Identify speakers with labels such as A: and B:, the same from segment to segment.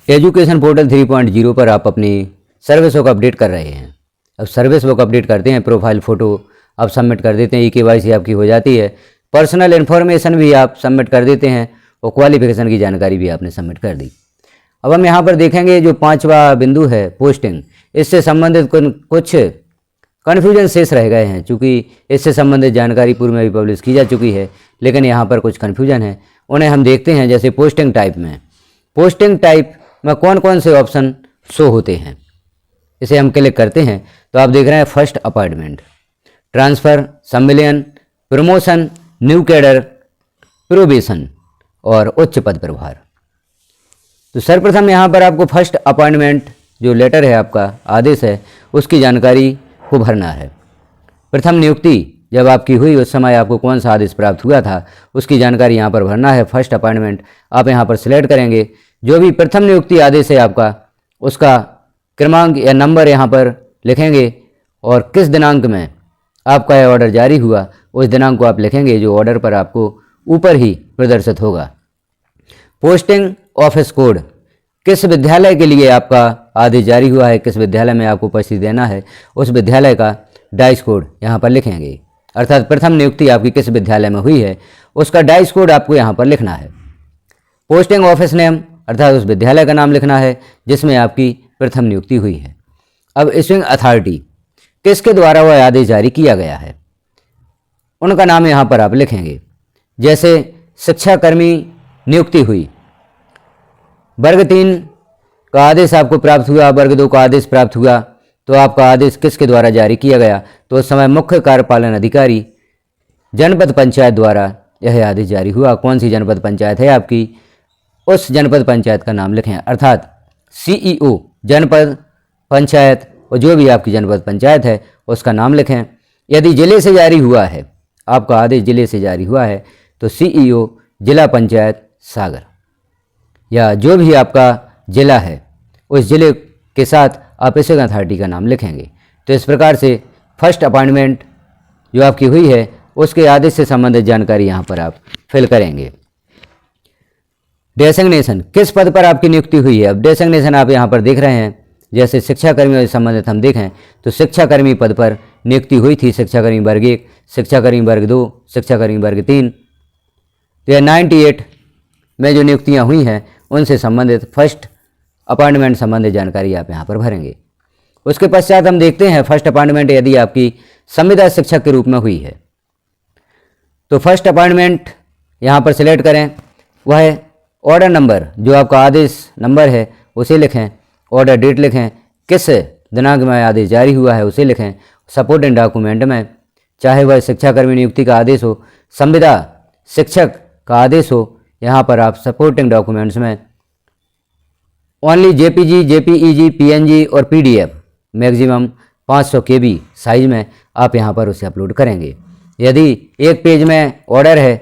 A: Education portal 3.0 पर आप अपनी सर्विस बुक अपडेट कर रहे हैं। अब सर्विस बुक अपडेट करते हैं, प्रोफाइल फ़ोटो आप सबमिट कर देते हैं, KYC आपकी हो जाती है, पर्सनल इन्फॉर्मेशन भी आप सबमिट कर देते हैं और क्वालिफिकेशन की जानकारी भी आपने सबमिट कर दी। अब हम यहाँ पर देखेंगे जो 5वां बिंदु है पोस्टिंग, इससे संबंधित कुछ कन्फ्यूजन शेष रह गए हैं। चूँकि इससे संबंधित जानकारी पूर्व में भी पब्लिश की जा चुकी है, लेकिन यहाँ पर कुछ कन्फ्यूजन है, उन्हें हम देखते हैं। जैसे पोस्टिंग टाइप में, पोस्टिंग टाइप में कौन कौन से ऑप्शन शो होते हैं, इसे हम क्लिक करते हैं तो आप देख रहे हैं फर्स्ट अपॉइंटमेंट, ट्रांसफ़र, संविलियन, प्रमोशन, न्यू कैडर, प्रोबेशन और उच्च पद प्रभार। तो सर्वप्रथम यहाँ पर आपको फर्स्ट अपॉइंटमेंट जो लेटर है, आपका आदेश है, उसकी जानकारी को भरना है। प्रथम नियुक्ति जब आपकी हुई उस समय आपको कौन सा आदेश प्राप्त हुआ था, उसकी जानकारी यहाँ पर भरना है। फर्स्ट अपॉइंटमेंट आप यहाँ पर सिलेक्ट करेंगे। जो भी प्रथम नियुक्ति आदेश है आपका, उसका क्रमांक या नंबर यहाँ पर लिखेंगे और किस दिनांक में आपका यह ऑर्डर जारी हुआ उस दिनांक को आप लिखेंगे, जो ऑर्डर पर आपको ऊपर ही प्रदर्शित होगा। पोस्टिंग ऑफिस कोड, किस विद्यालय के लिए आपका आदेश जारी हुआ है, किस विद्यालय में आपको उपस्थिति देना है, उस विद्यालय का डाइस कोड यहाँ पर लिखेंगे। अर्थात प्रथम नियुक्ति आपकी किस विद्यालय में हुई है उसका डाइस कोड आपको यहाँ पर लिखना है। पोस्टिंग ऑफिस नेम, अर्थात उस विद्यालय का नाम लिखना है जिसमें आपकी प्रथम नियुक्ति हुई है। अब इशुइंग अथॉरिटी, किसके द्वारा वह आदेश जारी किया गया है, उनका नाम यहाँ पर आप लिखेंगे। जैसे शिक्षाकर्मी नियुक्ति हुई, वर्ग 3 का आदेश आपको प्राप्त हुआ, वर्ग 2 का आदेश प्राप्त हुआ, तो आपका आदेश किसके द्वारा जारी किया गया, तो उस समय मुख्य कार्यपालन अधिकारी जनपद पंचायत द्वारा यह आदेश जारी हुआ। कौन सी जनपद पंचायत है आपकी, उस जनपद पंचायत का नाम लिखें, अर्थात CEO जनपद पंचायत, और जो भी आपकी जनपद पंचायत है उसका नाम लिखें। यदि जिले से जारी हुआ है, आपका आदेश जिले से जारी हुआ है, तो CEO जिला पंचायत सागर, या जो भी आपका जिला है उस जिले के साथ आप इशुइंग अथॉरिटी का नाम लिखेंगे। तो इस प्रकार से फर्स्ट अपॉइंटमेंट जो आपकी हुई है उसके आदेश से संबंधित जानकारी यहाँ पर आप फिल करेंगे। डेसिग्नेशन, किस पद पर आपकी नियुक्ति हुई है। अब डेसिग्नेशन आप यहाँ पर देख रहे हैं, जैसे शिक्षाकर्मियों से संबंधित हम देखें तो शिक्षाकर्मी पद पर नियुक्ति हुई थी, शिक्षाकर्मी वर्ग 1, शिक्षाकर्मी वर्ग 2, शिक्षाकर्मी वर्ग 3। तो यह 98 में जो नियुक्तियाँ हुई हैं उनसे संबंधित फर्स्ट अपॉइंटमेंट संबंधित जानकारी आप यहाँ पर भरेंगे। उसके पश्चात हम देखते हैं फर्स्ट अपॉइंटमेंट यदि आपकी संविदा शिक्षक के रूप में हुई है, तो फर्स्ट अपॉइंटमेंट यहाँ पर सिलेक्ट करें। वह ऑर्डर नंबर जो आपका आदेश नंबर है उसे लिखें, ऑर्डर डेट लिखें, किस दिनांक में आदेश जारी हुआ है उसे लिखें। सपोर्टिंग डॉक्यूमेंट में चाहे वह शिक्षाकर्मी नियुक्ति का आदेश हो, संविदा शिक्षक का आदेश हो, यहाँ पर आप सपोर्टिंग डॉक्यूमेंट्स में ओनली JPG, JPEG, PNG और PDF मैक्सिमम 500 KB साइज में आप यहाँ पर उसे अपलोड करेंगे। यदि एक पेज में ऑर्डर है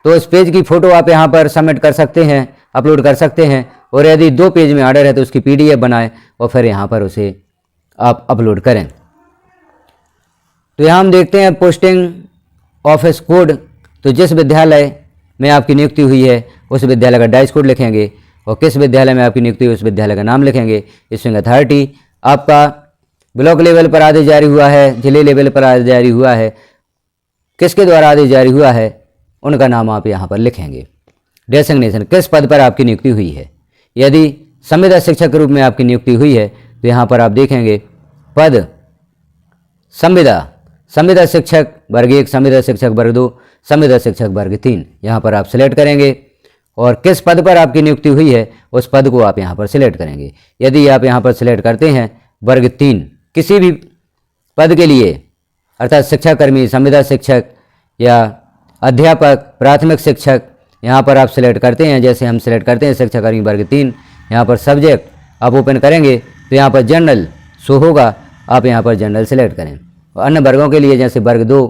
A: तो उस पेज की फ़ोटो आप यहाँ पर सबमिट कर सकते हैं, अपलोड कर सकते हैं, और यदि 2 पेज में ऑर्डर है तो उसकी PDF बनाएं और फिर यहाँ पर उसे आप अपलोड करें। तो यहाँ हम देखते हैं पोस्टिंग ऑफिस कोड, तो जिस विद्यालय में आपकी नियुक्ति हुई है उस विद्यालय का डाइस कोड लिखेंगे, और किस विद्यालय में आपकी नियुक्ति हुई उस विद्यालय का नाम लिखेंगे। इशुइंग अथॉरिटी, आपका ब्लॉक लेवल पर आदेश जारी हुआ है, जिले लेवल पर आदेश जारी हुआ है, किसके द्वारा आदेश जारी हुआ है उनका नाम आप यहाँ पर लिखेंगे। डेसिग्नेशन, किस पद पर आपकी नियुक्ति हुई है। यदि संविदा शिक्षक के रूप में आपकी नियुक्ति हुई है तो यहाँ पर आप देखेंगे पद संविदा शिक्षक वर्ग 1, संविदा शिक्षक वर्ग 2, संविदा शिक्षक वर्ग 3, यहाँ पर आप सिलेक्ट करेंगे, और किस पद पर आपकी नियुक्ति हुई है उस पद को आप यहाँ पर सिलेक्ट करेंगे। यदि आप यहाँ पर सिलेक्ट करते हैं वर्ग 3 किसी भी पद के लिए, अर्थात शिक्षाकर्मी, संविदा शिक्षक या अध्यापक, प्राथमिक शिक्षक, यहाँ पर आप सिलेक्ट करते हैं। जैसे हम सिलेक्ट करते हैं शिक्षाकर्मी वर्ग 3, यहाँ पर सब्जेक्ट आप ओपन करेंगे तो यहाँ पर जनरल शो होगा, आप यहाँ पर जनरल सिलेक्ट करें। और अन्य वर्गों के लिए जैसे वर्ग 2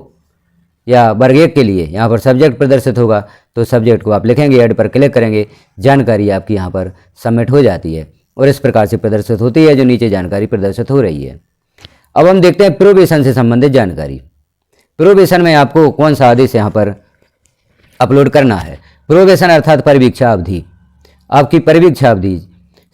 A: या वर्ग 1 के लिए यहाँ पर सब्जेक्ट प्रदर्शित होगा, तो सब्जेक्ट को आप लिखेंगे, ऐड पर क्लिक करेंगे, जानकारी आपकी यहाँ पर सबमिट हो जाती है और इस प्रकार से प्रदर्शित होती है जो नीचे जानकारी प्रदर्शित हो रही है। अब हम देखते हैं प्रोबेशन से संबंधित जानकारी। प्रोबेशन में आपको कौन सा आदेश यहाँ पर अपलोड करना है। प्रोबेशन अर्थात परिवीक्षा अवधि, आपकी परिवीक्षा अवधि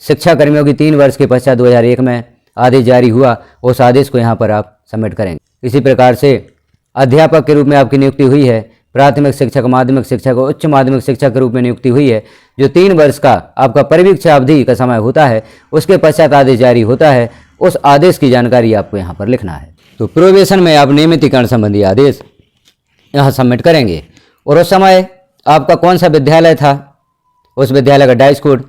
A: शिक्षा कर्मियों की 3 वर्ष के पश्चात 2001 में आदेश जारी हुआ, उस आदेश को यहाँ पर आप सबमिट करेंगे। इसी प्रकार से अध्यापक के रूप में आपकी नियुक्ति हुई है, प्राथमिक शिक्षक, माध्यमिक शिक्षक और उच्च माध्यमिक शिक्षक के रूप में नियुक्ति हुई है, जो 3 वर्ष का आपका परिवीक्षा अवधि का समय होता है, उसके पश्चात आदेश जारी होता है, उस आदेश की जानकारी आपको यहाँ पर लिखना है। तो प्रोबेशन में आप नियमितीकरण संबंधी आदेश यहाँ सबमिट करेंगे और उस समय आपका कौन सा विद्यालय था, उस विद्यालय का डाइस कोड,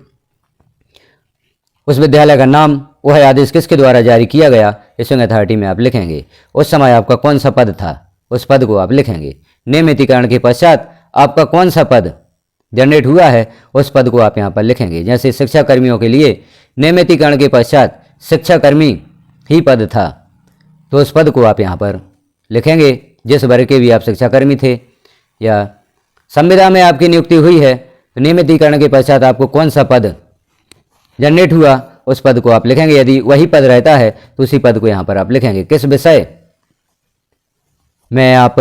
A: उस विद्यालय का नाम, वह आदेश किसके द्वारा जारी किया गया, इशूइंग अथॉरिटी में आप लिखेंगे। उस समय आपका कौन सा पद था, उस पद को आप लिखेंगे। नियमितीकरण के पश्चात आपका कौन सा पद जनरेट हुआ है, उस पद को आप यहाँ पर लिखेंगे। जैसे शिक्षा कर्मियों के लिए नियमितीकरण के पश्चात शिक्षा कर्मी ही पद था, तो उस पद को आप यहाँ पर लिखेंगे। जिस वर्ग के भी आप शिक्षाकर्मी थे या संविदा में आपकी नियुक्ति हुई है, तो नियमितीकरण के पश्चात आपको कौन सा पद जनरेट हुआ, उस पद को आप लिखेंगे। यदि वही पद रहता है तो उसी पद को यहाँ पर आप लिखेंगे। किस विषय में आप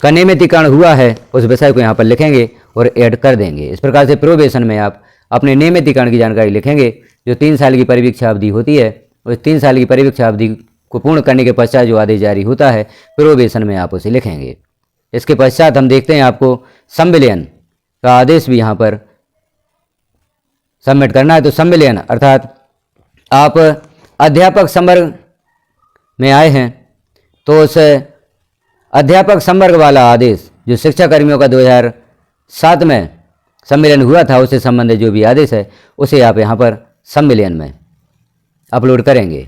A: का नियमितीकरण हुआ है, उस विषय को यहाँ पर लिखेंगे और ऐड कर देंगे। इस प्रकार से प्रोबेशन में आप अपने नियमितीकरण की जानकारी लिखेंगे। जो 3 साल की परिवीक्षा अवधि होती है, उस 3 साल की परिवीक्षा अवधि को पूर्ण करने के पश्चात जो आदेश जारी होता है, प्रोबेशन में आप उसे लिखेंगे। इसके पश्चात हम देखते हैं आपको संविलियन का आदेश भी यहाँ पर सबमिट करना है। तो संविलियन अर्थात आप अध्यापक संवर्ग में आए हैं, तो उस अध्यापक संवर्ग वाला आदेश जो शिक्षा कर्मियों का 2007 में सम्मेलन हुआ था, उससे संबंधित जो भी आदेश है, उसे आप यहाँ पर संविलियन में अपलोड करेंगे।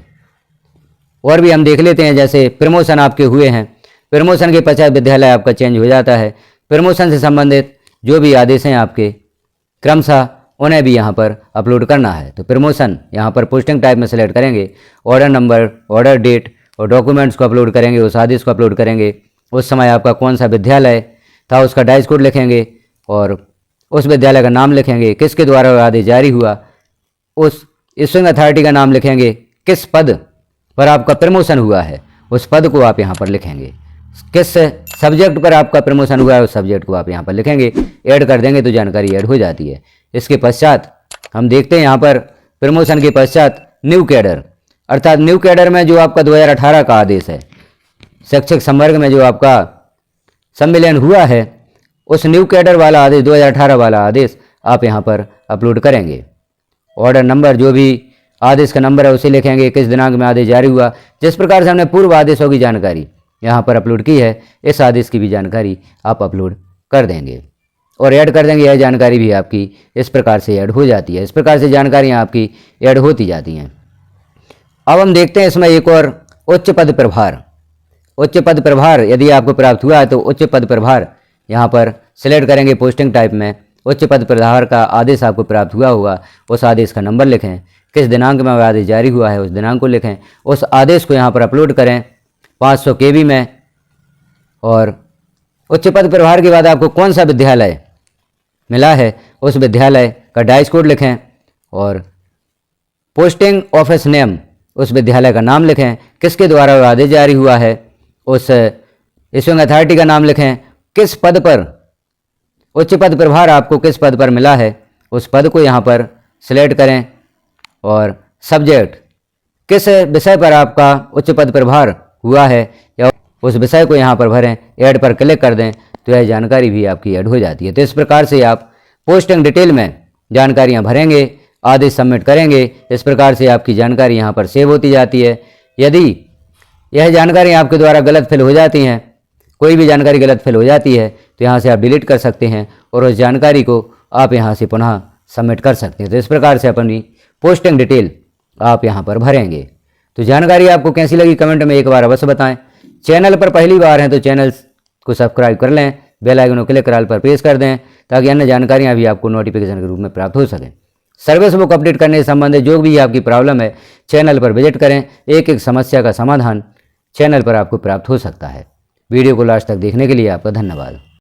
A: और भी हम देख लेते हैं, जैसे प्रमोशन आपके हुए हैं, प्रमोशन के पश्चात विद्यालय आपका चेंज हो जाता है। प्रमोशन से संबंधित जो भी आदेश हैं आपके क्रमशः, उन्हें भी यहाँ पर अपलोड करना है। तो प्रमोशन यहाँ पर पोस्टिंग टाइप में सेलेक्ट करेंगे, ऑर्डर नंबर, ऑर्डर डेट और डॉक्यूमेंट्स को अपलोड करेंगे, उस आदेश को अपलोड करेंगे। उस समय आपका कौन सा विद्यालय था, उसका डाइस कोड लिखेंगे और उस विद्यालय का नाम लिखेंगे, किसके द्वारा वह आदेश जारी हुआ, उस इशूइंग अथॉरिटी का नाम लिखेंगे, किस पद पर आपका प्रमोशन हुआ है, उस पद को आप यहाँ पर लिखेंगे। किस सब्जेक्ट पर आपका प्रमोशन हुआ है, उस सब्जेक्ट को आप यहाँ पर लिखेंगे। ऐड कर देंगे तो जानकारी ऐड हो जाती है। इसके पश्चात हम देखते हैं यहाँ पर प्रमोशन के पश्चात न्यू कैडर, अर्थात न्यू कैडर में जो आपका 2018 का आदेश है, शैक्षिक संवर्ग में जो आपका सम्मेलन हुआ है, उस न्यू कैडर वाला आदेश 2018 वाला आदेश आप यहाँ पर अपलोड करेंगे। ऑर्डर नंबर, जो भी आदेश का नंबर है, उसे लिखेंगे। किस दिनांक में आदेश जारी हुआ, जिस प्रकार से हमने पूर्व आदेशों की जानकारी यहाँ पर अपलोड की है, इस आदेश की भी जानकारी आप अपलोड कर देंगे और ऐड कर देंगे। यह जानकारी भी आपकी इस प्रकार से ऐड हो जाती है। इस प्रकार से जानकारियाँ आपकी ऐड होती जाती हैं। अब हम देखते हैं इसमें एक और उच्च पद प्रभार। उच्च पद प्रभार यदि आपको प्राप्त हुआ है तो उच्च पद प्रभार यहाँ पर सिलेक्ट करेंगे। पोस्टिंग टाइप में उच्च पद प्रभार का आदेश आपको प्राप्त हुआ होगा, उस आदेश का नंबर लिखें, किस दिनांक में वह आदेश जारी हुआ है, उस दिनांक को लिखें। उस आदेश को यहाँ पर अपलोड करें 500 KB में। और उच्च पद प्रभार के बाद आपको कौन सा विद्यालय मिला है, उस विद्यालय का डाइस कोड लिखें और पोस्टिंग ऑफिस नेम, उस विद्यालय का नाम लिखें, किसके द्वारा वह आदेश जारी हुआ है, उस इशूइंग अथॉरिटी का नाम लिखें, किस पद पर उच्च पद प्रभार आपको किस पद पर मिला है, उस पद को यहाँ पर सिलेक्ट करें और सब्जेक्ट, किस विषय पर आपका उच्च पद प्रभार हुआ है या उस विषय को यहाँ पर भरें। ऐड पर क्लिक कर दें तो यह जानकारी भी आपकी ऐड हो जाती है। तो इस प्रकार से आप पोस्टिंग डिटेल में जानकारियाँ भरेंगे, आदेश सबमिट करेंगे। इस प्रकार से आपकी जानकारी यहाँ पर सेव होती जाती है। यदि यह जानकारी आपके द्वारा गलत फिल हो जाती हैं, कोई भी जानकारी गलत फिल हो जाती है, तो यहाँ से आप डिलीट कर सकते हैं और उस जानकारी को आप यहाँ से पुनः सबमिट कर सकते हैं। तो इस प्रकार से अपनी पोस्टिंग डिटेल आप यहाँ पर भरेंगे। तो जानकारी आपको कैसी लगी कमेंट में एक बार अवश्य बताएं। चैनल पर पहली बार हैं तो चैनल को सब्सक्राइब कर लें, बेल आइकन को क्लिक कर ऑल पर प्रेस कर दें ताकि अन्य जानकारियाँ भी आपको नोटिफिकेशन के रूप में प्राप्त हो सकें। सर्विस बुक अपडेट करने से संबंधित जो भी आपकी प्रॉब्लम है, चैनल पर विजिट करें। एक एक समस्या का समाधान चैनल पर आपको प्राप्त हो सकता है। वीडियो को लास्ट तक देखने के लिए आपका धन्यवाद।